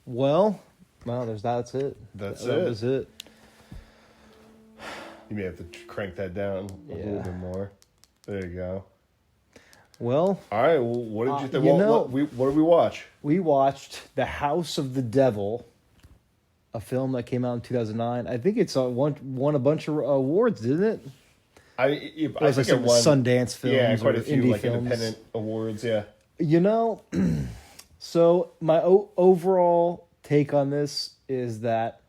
Well, that's it. That's that it. was it. You may have to crank that down a little bit more. There you go. Well, all right. Well, what did you think? What did we watch? We watched The House of the Devil, a film that came out in 2009. I think it's won a bunch of awards, didn't it? I think like it won Sundance films. Yeah, quite a few indie like films. independent awards. Yeah. So my overall take on this is that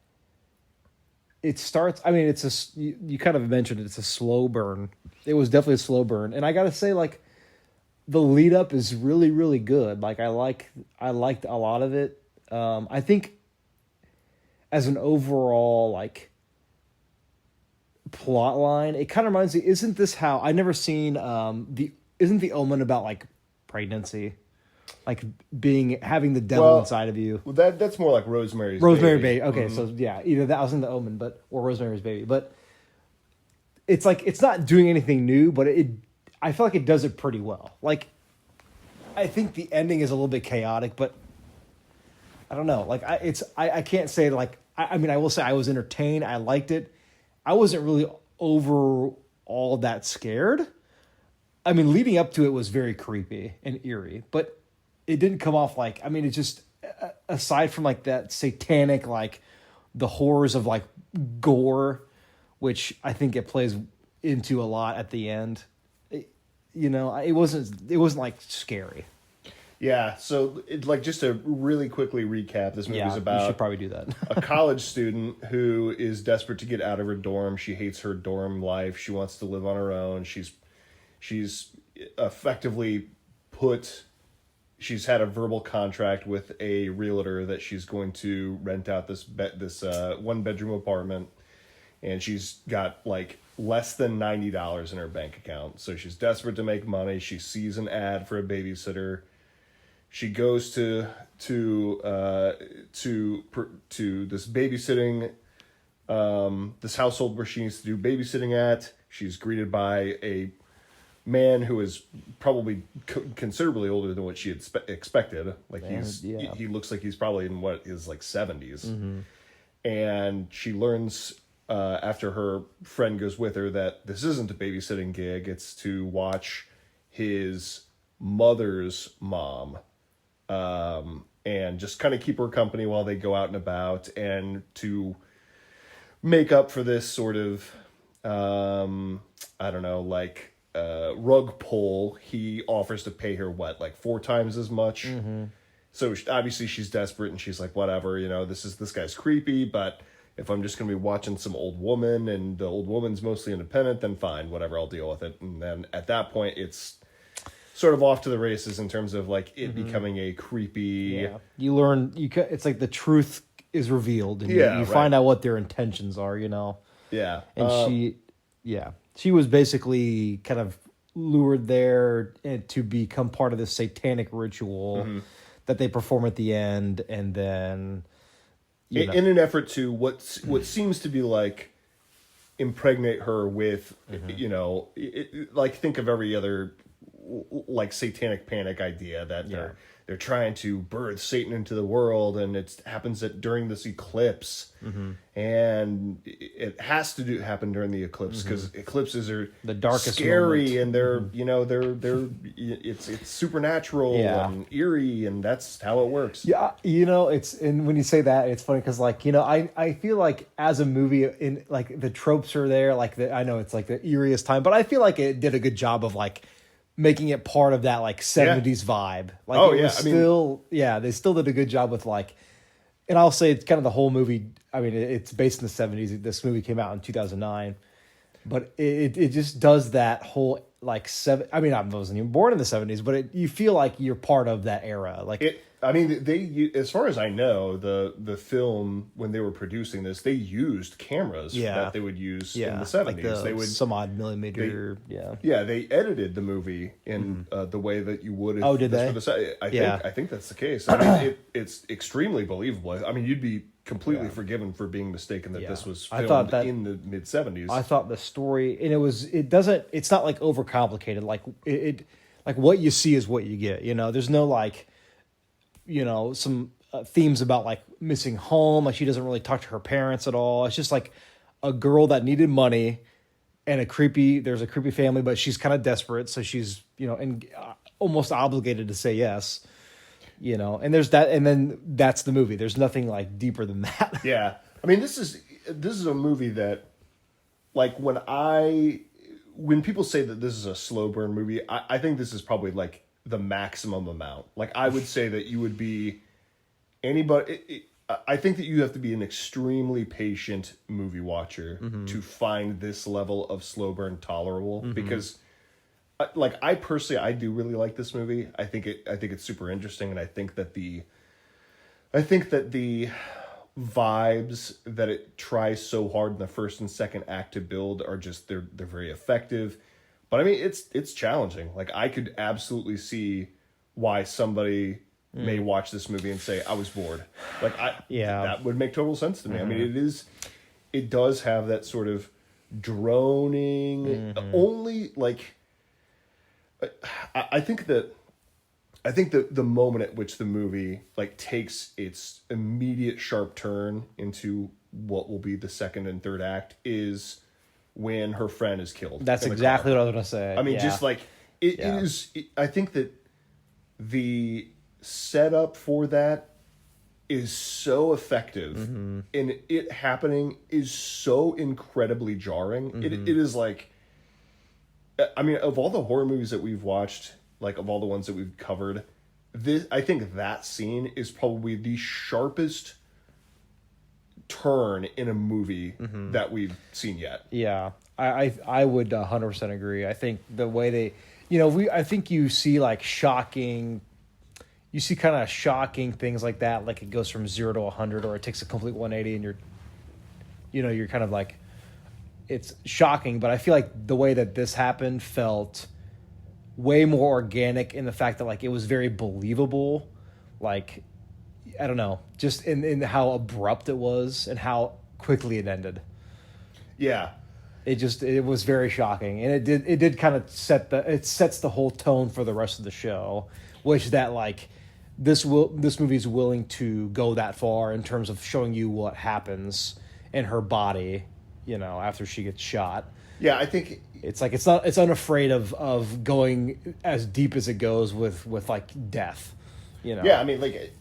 it starts. I mean, you kind of mentioned it's a slow burn. It was definitely a slow burn, and I gotta say, like, the lead up is really, really good. Like, I liked a lot of it. I think as an overall like plot line, it kind of reminds me. Isn't this how I never seen Isn't the Omen about like pregnancy, like having the devil inside of you? Well, that's more like Rosemary's Baby. Okay, so yeah, either that was in the Omen, or Rosemary's Baby. But it's like it's not doing anything new, but I feel like it does it pretty well. Like, I think the ending is a little bit chaotic, but I don't know. Like, I can't say like I mean, I will say I was entertained. I liked it. I wasn't really over all that scared. I mean, leading up to it was very creepy and eerie, but it didn't come off like, I mean, it just, aside from like that satanic, like the horrors of like gore, which I think it plays into a lot at the end, it wasn't like scary. Yeah, so just to really quickly recap, this movie's about... you should probably do that. a college student who is desperate to get out of her dorm. She hates her dorm life. She wants to live on her own. She's effectively she's had a verbal contract with a realtor that she's going to rent out this 1-bedroom apartment, and she's got like less than $90 in her bank account. So she's desperate to make money. She sees an ad for a babysitter. She goes to this babysitting, this household where she needs to do babysitting at. She's greeted by a man who is probably considerably older than what she had expected. Like, he looks like he's probably in his like 70s. Mm-hmm. And she learns after her friend goes with her that this isn't a babysitting gig. It's to watch his mother's mom. And just kind of keep her company while they go out and about, and to make up for this sort of, rug pull, he offers to pay her like 4 times as much. Mm-hmm. So obviously she's desperate, and she's like, whatever, this guy's creepy, but if I'm just going to be watching some old woman and the old woman's mostly independent, then fine, whatever, I'll deal with it. And then at that point, it's sort of off to the races in terms of like it becoming a creepy. Yeah. You learn it's like the truth is revealed, and you find out what their intentions are. Yeah, and she was basically kind of lured there to become part of this satanic ritual that they perform at the end, and then in an effort to what seems to be like impregnate her with, like think of every other like satanic panic idea that they're trying to birth Satan into the world, and it happens during this eclipse, and it has to happen during the eclipse because eclipses are the darkest, scary, and they're it's supernatural and eerie, and that's how it works. Yeah, and when you say that, it's funny because like I feel like as a movie, in like the tropes are there, like I know it's like the eeriest time, but I feel like it did a good job of like making it part of that like 70s vibe. Like they still did a good job with like, and I'll say it's kind of the whole movie. I mean, it's based in the 70s. This movie came out in 2009, but it just does that whole like I mean, I wasn't even born in the 70s, but you feel like you're part of that era. Like they, as far as I know, the film, when they were producing this, they used cameras that they would use in the 70s. Like they would some odd millimeter. They edited the movie in the way that you would. Did they? I think that's the case. I mean, it's extremely believable. I mean, you'd be completely forgiven for being mistaken that this was filmed in the mid 70s. I thought the story, and it's not like overcomplicated. Like it like what you see is what you get. There's no like, some themes about like missing home. Like she doesn't really talk to her parents at all. It's just like a girl that needed money and there's a creepy family, but she's kind of desperate. So she's, and almost obligated to say yes, and there's that. And then that's the movie. There's nothing like deeper than that. Yeah. I mean, this is a movie that, like, when people say that this is a slow burn movie, I think this is probably like the maximum amount. Like, I would say that you would be anybody. I think that you have to be an extremely patient movie watcher to find this level of slow burn tolerable. Because, like, I personally, I do really like this movie. I think it's super interesting, and I think that the vibes that it tries so hard in the first and second act to build are just they're very effective. But I mean, it's challenging. Like, I could absolutely see why somebody may watch this movie and say, I was bored. Like, that would make total sense to me. I mean, it does have that sort of droning, only like, I think that the moment at which the movie like takes its immediate sharp turn into what will be the second and third act is when her friend is killed. That's exactly what I was going to say. I mean, just like it is. I think that the setup for that is so effective, and it happening is so incredibly jarring. It is like, I mean, of all the horror movies that we've watched, like of all the ones that we've covered, I think that scene is probably the sharpest turn in a movie that we've seen yet. Yeah, I would 100% agree. I think the way they, I think you see like shocking things like that. Like it goes from 0 to 100, or it takes a complete 180, and you're kind of like, it's shocking. But I feel like the way that this happened felt way more organic in the fact that like it was very believable. Like, I don't know, just in how abrupt it was and how quickly it ended. Yeah. It was very shocking, and it did kind of sets the whole tone for the rest of the show, which that like this movie's willing to go that far in terms of showing you what happens in her body, after she gets shot. Yeah, I think it's like it's unafraid of going as deep as it goes with like death. Yeah, I mean, like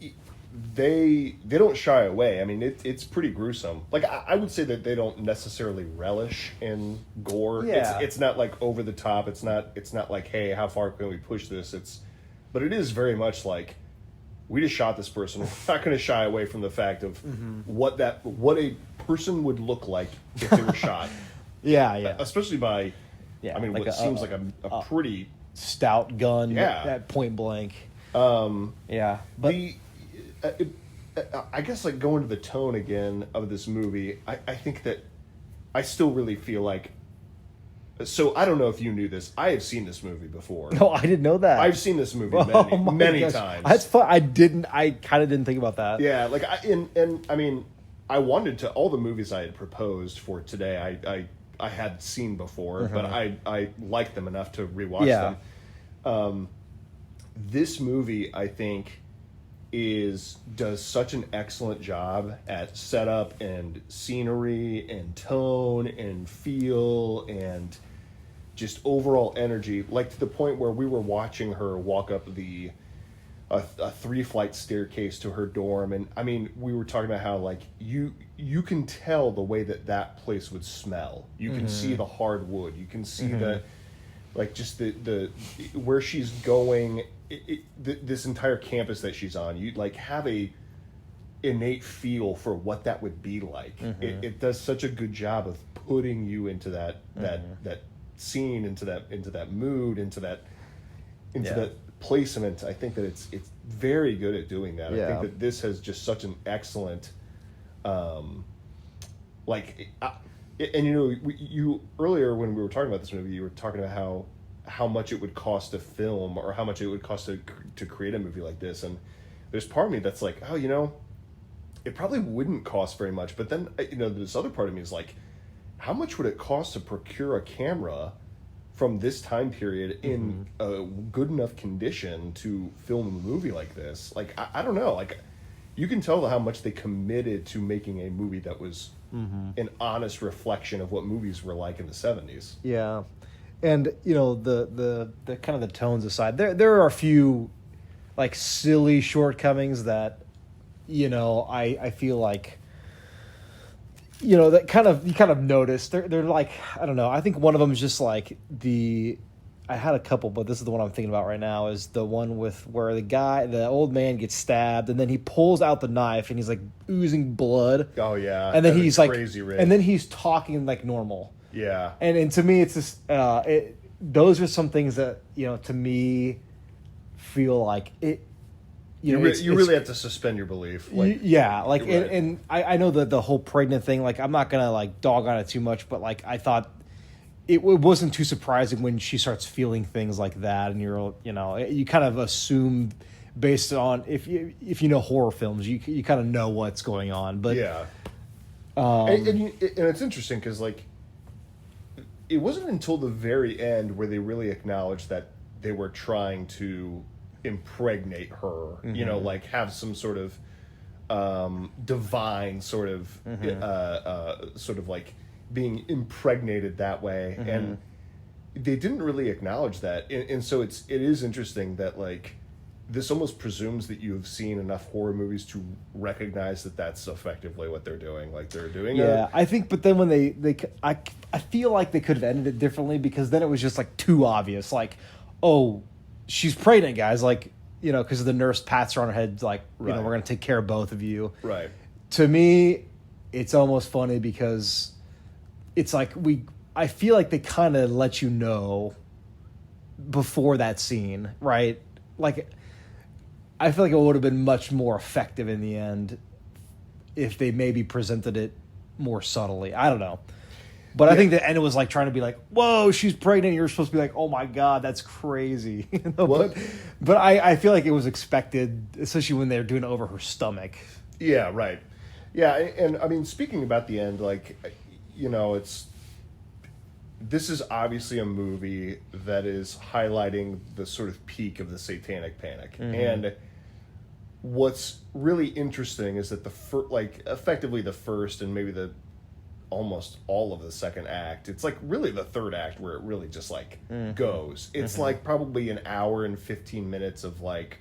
they don't shy away. I mean, it's pretty gruesome. Like I would say that they don't necessarily relish in gore. Yeah. It's not like over the top. It's not like, hey, how far can we push this? But it is very much like, we just shot this person. We're not going to shy away from the fact of what a person would look like if they were shot. Yeah. Especially by, I mean, like what seems like a pretty stout gun at point blank. Yeah, but I guess like going to the tone again of this movie, I think that I still really feel like. So I don't know if you knew this. I have seen this movie before. No, I didn't know that. I've seen this movie many times. That's fun. I kind of didn't think about that. Yeah, like I mean, I wanted to, all the movies I had proposed for today, I had seen before, but I liked them enough to rewatch them. This movie, I think, does such an excellent job at setup and scenery and tone and feel and just overall energy, like to the point where we were watching her walk up a 3-flight staircase to her dorm, and I mean, we were talking about how like you can tell the way that place would smell. You can see the hardwood. You can see the like just the where she's going. This entire campus that she's on, you like have a innate feel for what that would be like. It does such a good job of putting you into that scene, into that mood, into that placement. I think that it's very good at doing that. I think that this has just such an excellent and you earlier when we were talking about this movie, you were talking about how much it would cost to film, or how much it would cost to create a movie like this. And there's part of me that's like, it probably wouldn't cost very much. But then, this other part of me is like, how much would it cost to procure a camera from this time period in a good enough condition to film a movie like this? Like, I don't know. Like, you can tell how much they committed to making a movie that was an honest reflection of what movies were like in the 70s. Yeah, and you know the kind of the tones aside, there are a few like silly shortcomings that you know I feel like you know that you kind of notice. They're like I don't know. I think one of them is just like I had a couple, but this is the one I'm thinking about right now. Is the one with where the old man gets stabbed, and then he pulls out the knife, and he's like oozing blood. Oh yeah, and then he's like, crazy rich. and then he's talking like normal. Yeah, and to me, it's just those are some things that you know to me feel like it. You know, you really have to suspend your belief. Like, yeah, like right. and I know that the whole pregnant thing. Like I'm not gonna like dog on it too much, but like I thought. It wasn't too surprising when she starts feeling things like that, and you know you kind of assume based on if you know horror films, you kind of know what's going on. But yeah, and it's interesting because like it wasn't until the very end where they really acknowledged that they were trying to impregnate her. You know, like have some sort of divine sort of like. Being impregnated that way, and they didn't really acknowledge that, and so it is interesting that like this almost presumes that you have seen enough horror movies to recognize that that's effectively what they're doing. Like they're doing I think, but then when I feel like they could have ended it differently because then it was just like too obvious. Like, oh, she's pregnant, guys. Like, you know, because the nurse pats her on her head, like, you know, we're gonna take care of both of you. Right. To me, it's almost funny because. It's like I feel like they kind of let you know before that scene, right? Like, I feel like it would have been much more effective in the end if they maybe presented it more subtly. I don't know. But I think the end was like trying to be like, whoa, she's pregnant. You're supposed to be like, oh my God, that's crazy. You know? But I feel like it was expected, especially when they're doing it over her stomach. Yeah, right. Yeah, and I mean, speaking about the end, like... You know, this is obviously a movie that is highlighting the sort of peak of the Satanic Panic. And what's really interesting is that effectively the first and maybe almost all of the second act, it's like really the third act where it really just like goes. It's like probably an hour and 15 minutes of like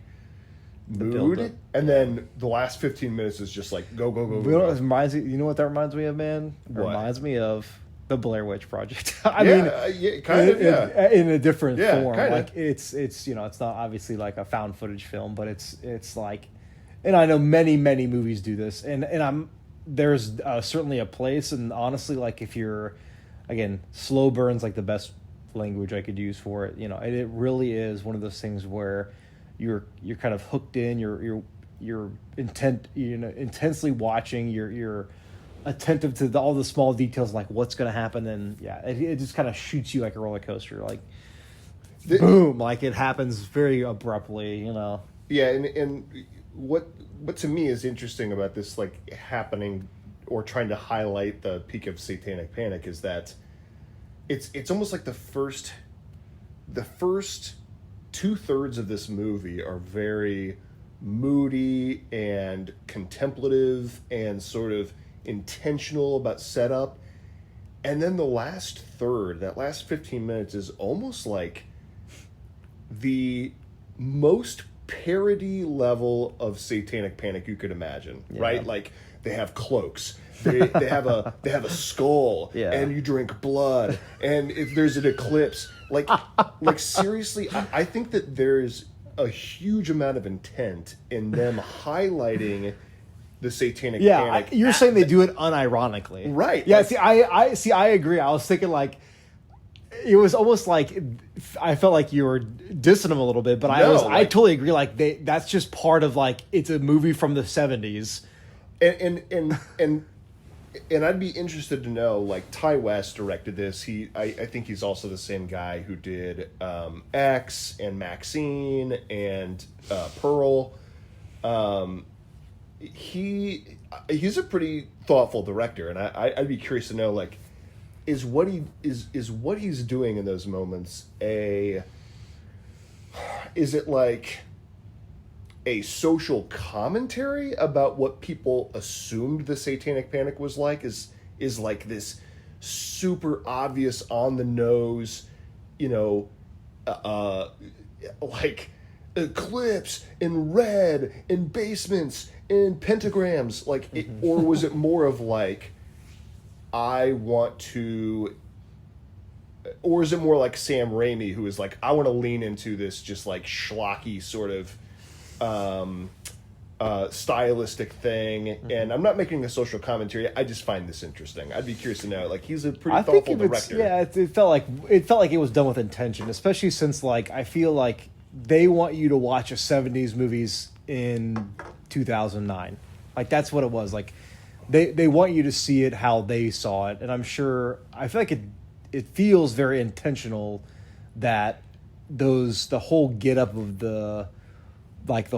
mood, and then the last 15 minutes is just like go. You know what that reminds me of, man? It reminds me of the Blair Witch Project. I mean, in a different form. Kinda. Like it's you know it's not obviously like a found footage film, but it's like, and I know many movies do this, and there's certainly a place, and honestly, like if you're again slow burn's like the best language I could use for it. You know, and it really is one of those things where. You're kind of hooked in. You're intensely watching. You're attentive to all the small details, like what's going to happen, and it just kind of shoots you like a roller coaster, like boom, like it happens very abruptly, you know. Yeah, and what to me is interesting about this, like happening or trying to highlight the peak of Satanic Panic, is that it's almost like the first 2/3 of this movie are very moody and contemplative and sort of intentional about setup. And then the last third, that last 15 minutes, is almost like the most parody level of Satanic Panic you could imagine, right? Like they have cloaks. They have a skull, and you drink blood, and if there's an eclipse, like seriously, I think that there's a huge amount of intent in them highlighting the Satanic Panic. You're saying they do it unironically, right? Yeah, I agree. I was thinking like it was almost like I felt like you were dissing them a little bit, but I totally agree. Like that's just part of like it's a movie from the 70s, and I'd be interested to know, like, Ty West directed this. I think he's also the same guy who did X and Maxine and Pearl. He's a pretty thoughtful director, and I'd be curious to know, like, is what he's doing in those moments is it like a social commentary about what people assumed the Satanic Panic was like is like this super obvious on the nose, you know, like eclipse in red in basements in pentagrams, like or was it more of like I want to, or is it more like Sam Raimi, who is like, I want to lean into this just like schlocky sort of stylistic thing, and I'm not making a social commentary. I just find this interesting. I'd be curious to know. Like, he's a pretty thoughtful director. Yeah, it felt like it was done with intention, especially since like I feel like they want you to watch a '70s movies in 2009. Like that's what it was. Like they want you to see it how they saw it, and I feel like it feels very intentional that the whole get up of the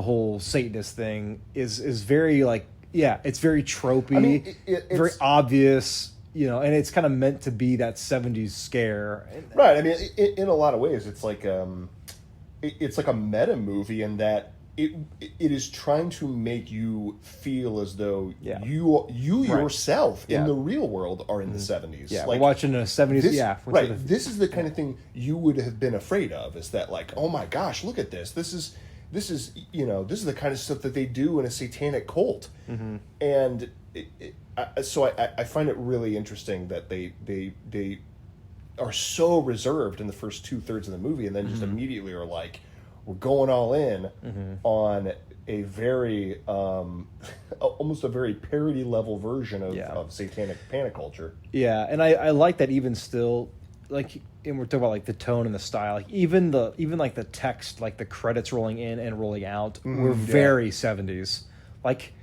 whole Satanist thing is very like, yeah, it's very tropey. I mean, it's very obvious, you know, and it's kind of meant to be that 70s scare. Right. I mean, in a lot of ways, it's like it's like a meta movie in that it is trying to make you feel as though you Right. yourself in the real world are in the 70s. Yeah, like, we're watching a 70s. Right. This is the kind of thing you would have been afraid of. Is that like, oh my gosh, look at this. This is you know, this is the kind of stuff that they do in a satanic cult. And so I find it really interesting that they are so reserved in the first 2/3 of the movie, and then just immediately are like, we're going all in on a very almost a very parody level version of satanic panic culture. Yeah, and I like that even still, like, and we're talking about like the tone and the style, like even like the text, like the credits rolling in and rolling out were very 70s. Like,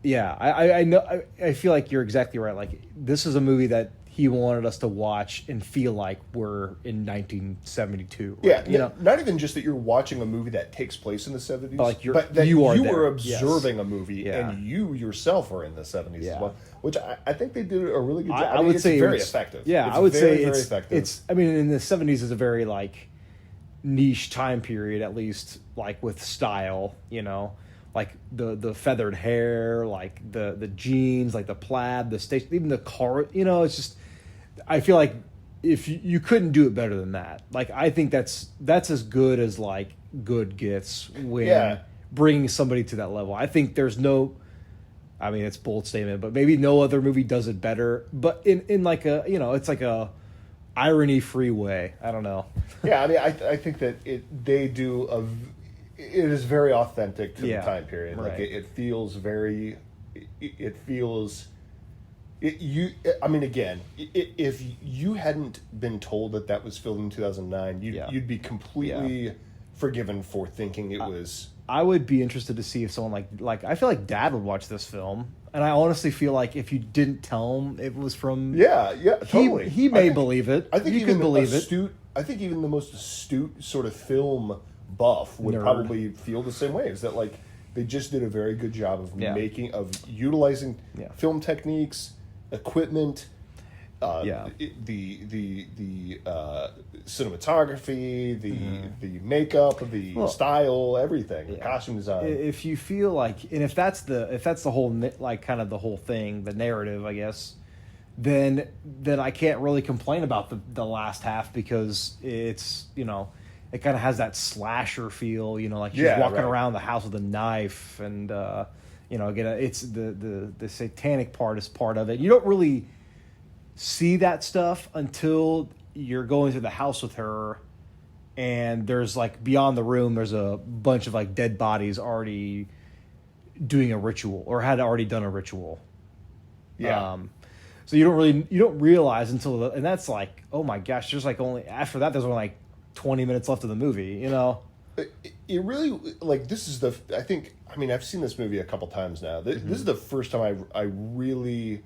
yeah, I know, I feel like you're exactly right. Like, this is a movie that he wanted us to watch and feel like we're in 1972. Right? Yeah, you know, not even just that you're watching a movie that takes place in the 70s, but that you are you there. were observing Yes. a movie Yeah. and you yourself are in the 70s as well, which I think they did a really good job. I would it's say very it's effective. Yeah, it's I would very, say very effective. it's. I mean, in the 70s is a very like niche time period, at least like with style. You know, like the feathered hair, like the jeans, like the plaid, the station, even the car. You know, it's just. I feel like if you couldn't do it better than that. Like, I think that's as good as like good gets when bringing somebody to that level. I think there's no. I mean, it's a bold statement, but maybe no other movie does it better. But in like a, you know, it's like a irony-free way. I don't know. Yeah, I mean, I think that they do it is very authentic to the time period. Right. Like it feels very, it feels. I mean, again, if you hadn't been told that was filmed in 2009, you'd be completely forgiven for thinking it was. I would be interested to see if someone like I feel like Dad would watch this film, and I honestly feel like if you didn't tell him it was from Totally. he may believe it. I think you even can believe it. I think even the most astute sort of film buff would Nerd. probably feel the same way. Is that like they just did a very good job of utilizing film techniques, equipment, the cinematography, the makeup, the style, everything, the costume design. If you feel like, and if that's the whole like kind of the whole thing, the narrative, I guess, then I can't really complain about the last half, because it's, you know, it kind of has that slasher feel, you know, like she's walking around the house with a knife, and you know, again, it's the satanic part is part of it. You don't really see that stuff until you're going through the house with her, and there's like beyond the room there's a bunch of like dead bodies already doing a ritual, or had already done a ritual. So you don't realize until and that's like, oh my gosh, there's like only after that there's only like 20 minutes left of the movie, you know. It really, like, this is I think, I mean, I've seen this movie a couple times now. This is the first time I really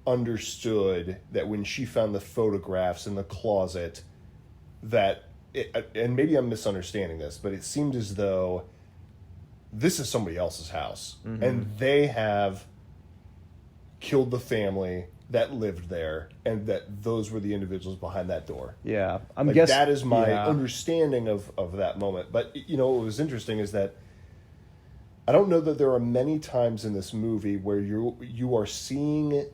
understood that when she found the photographs in the closet, and maybe I'm misunderstanding this, but it seemed as though this is somebody else's house, and they have killed the family that lived there, and that those were the individuals behind that door. Yeah, I'm like, guessing that is my understanding of that moment. But you know, what was interesting is that I don't know that there are many times in this movie where you are seeing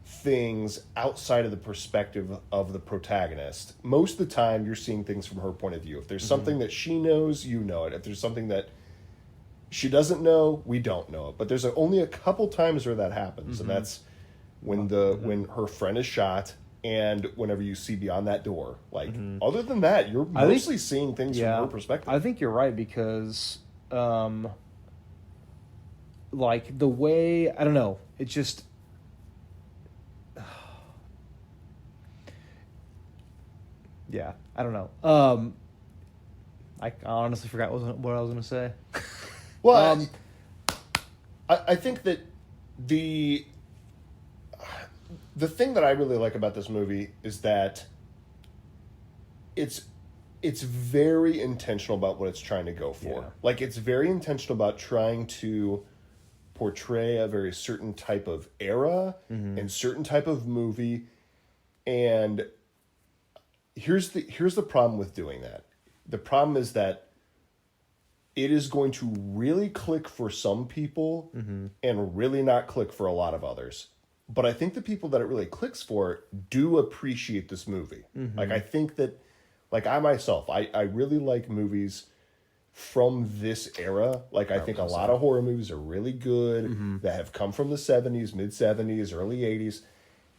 things outside of the perspective of the protagonist. Most of the time, you're seeing things from her point of view. If there's something that she knows, you know it. If there's something that she doesn't know, we don't know it. But there's only a couple times where that happens, and that's when when her friend is shot, and whenever you see beyond that door. Like, other than that, you're mostly seeing things from her perspective. I think you're right because, like the way I don't know, it just. Yeah, I don't know. I honestly forgot what I was going to say. Well, I think that the thing that I really like about this movie is that it's very intentional about what it's trying to go for. Yeah. Like, it's very intentional about trying to portray a very certain type of era and certain type of movie. And here's the problem with doing that. The problem is that it is going to really click for some people and really not click for a lot of others. But I think the people that it really clicks for do appreciate this movie. Like, I think that, like, I myself, I really like movies from this era. Like, I think a lot of horror movies are really good that have come from the 70s, mid-70s, early 80s.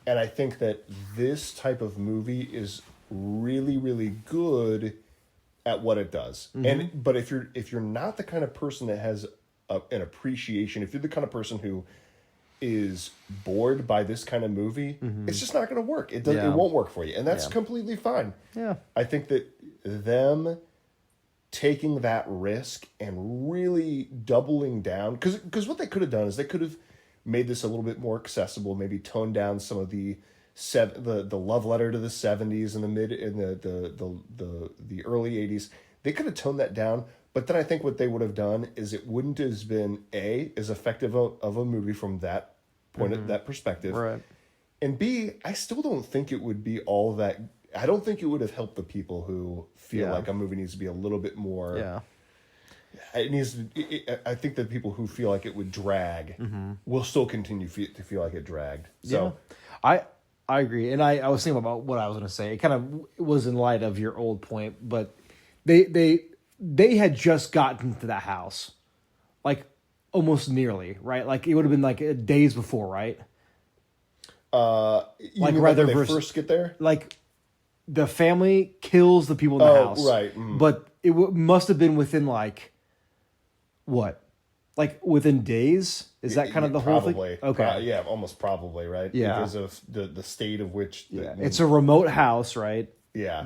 And I think that this type of movie is really, really good at what it does. But if you're not the kind of person that has an appreciation, if you're the kind of person who is bored by this kind of movie, it's just not going to work. It won't work for you, and that's completely fine. Yeah, I think that them taking that risk and really doubling down, because what they could have done is they could have made this a little bit more accessible, maybe toned down some of the love letter to the 70s and the early 80s. They could have toned that down, but then I think what they would have done is it wouldn't have been as effective of a movie from that point of that perspective. right. And B, I still don't think it would be all that. I don't think it would have helped the people who feel like a movie needs to be a little bit more. Yeah. It needs. I think that people who feel like it would drag will still continue to feel like it dragged. So, I agree, and I was thinking about what I was going to say. It kind of was in light of your old point, but they had just gotten to that house, like almost nearly, right? Like it would have been like days before, right? you Like mean rather when they versus- first get there. Like the family kills the people in the house, right. But it must have been within like what, like within days. Is that kind of the whole thing? Probably. Okay. Yeah, almost probably, right? Yeah. Because of the state of which. It's a remote house, right? Yeah.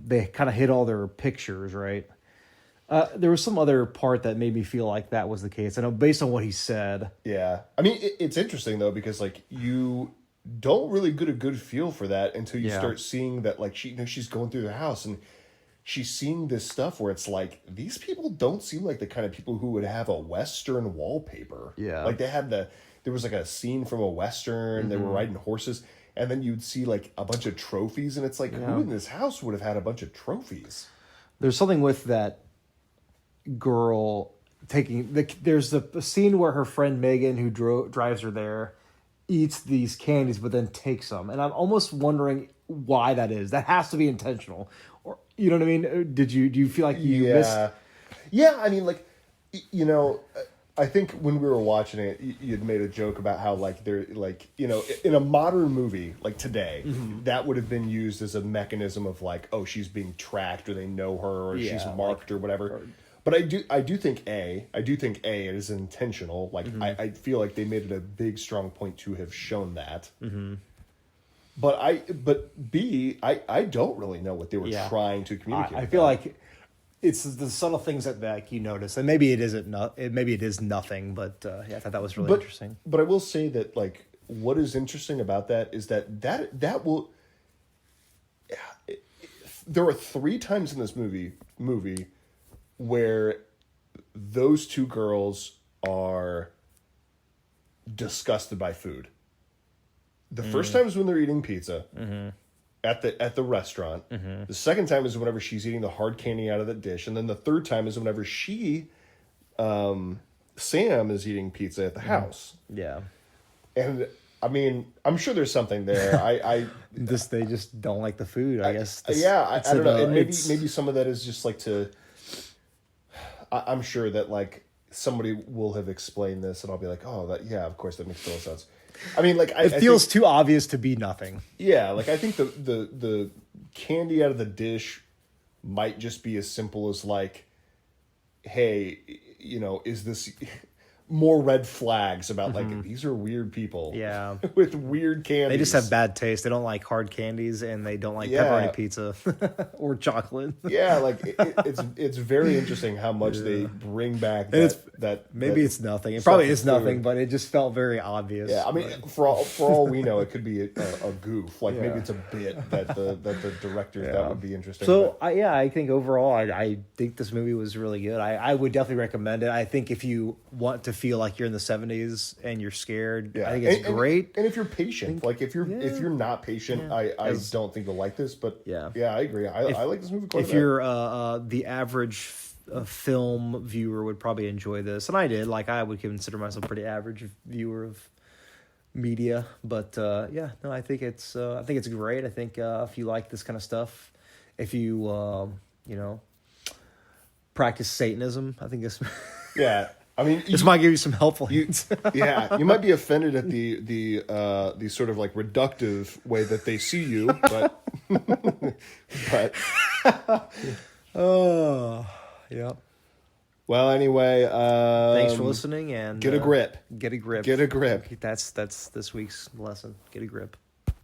They kind of hid all their pictures, right? There was some other part that made me feel like that was the case. I know based on what he said. Yeah. I mean, it's interesting, though, because, like, you don't really get a good feel for that until you start seeing that, like, she's going through the house and she's seeing this stuff where it's like, these people don't seem like the kind of people who would have a Western wallpaper. Yeah. Like, there was, like, a scene from a Western, they were riding horses, and then you'd see, like, a bunch of trophies, and it's like, who in this house would have had a bunch of trophies? There's something with that girl there's the scene where her friend Megan, who drives her there, eats these candies but then takes them, and I'm almost wondering why that is. That has to be intentional, or you know what I mean? Do you feel like you missed? Yeah, I mean, like, you know, I think when we were watching it, you'd made a joke about how, like, they're, like, you know, in a modern movie, like today, that would have been used as a mechanism of, like, oh, she's being tracked, or they know her, or she's marked, or whatever. But I do think it is intentional. Like, I feel like they made it a big, strong point to have shown that. But B, I don't really know what they were trying to communicate. I feel like it's the subtle things that you notice, and maybe it isn't. Maybe it is nothing. But I thought that was really interesting. But I will say that, like, what is interesting about that is that will. There are 3 times in this movie where those 2 girls are disgusted by food. The first time is when they're eating pizza at the restaurant. The second time is whenever she's eating the hard candy out of the dish, and then the third time is whenever she Sam is eating pizza at the house. Yeah. And I mean, I'm sure there's something there. They just don't like the food, I guess. I don't know. And maybe some of that is just like I'm sure that like somebody will have explained this, and I'll be like, oh, of course that makes total sense. I mean, like it feels too obvious to be nothing. Yeah, like I think the candy out of the dish might just be as simple as like, hey, is this more red flags about like these are weird people, Yeah. with weird candies. They just have bad taste. They don't like hard candies, and they don't like pepperoni pizza or chocolate. Yeah, like it's very interesting how much they bring back that. Maybe it's nothing. It probably is nothing, but it just felt very obvious. Yeah, I mean, for all we know, it could be a goof. Like maybe it's a bit that the director that would be interesting. So I think overall, I think this movie was really good. I would definitely recommend it. I think if you want to feel like you're in the 70s and you're scared, I think it's great. And if you're patient, like if you're not patient, I don't think you'll like this. But yeah, I agree. I like this movie quite a bit. If you're the average film viewer would probably enjoy this, and I did. Like I would consider myself a pretty average viewer of media, but I think it's great. I think if you like this kind of stuff, if you practice Satanism, I think this I mean, this might give you some helpful hints. You might be offended at the sort of like reductive way that they see you, but oh yeah. Well, anyway, thanks for listening, and get a grip. Get a grip. Get a grip. That's this week's lesson. Get a grip.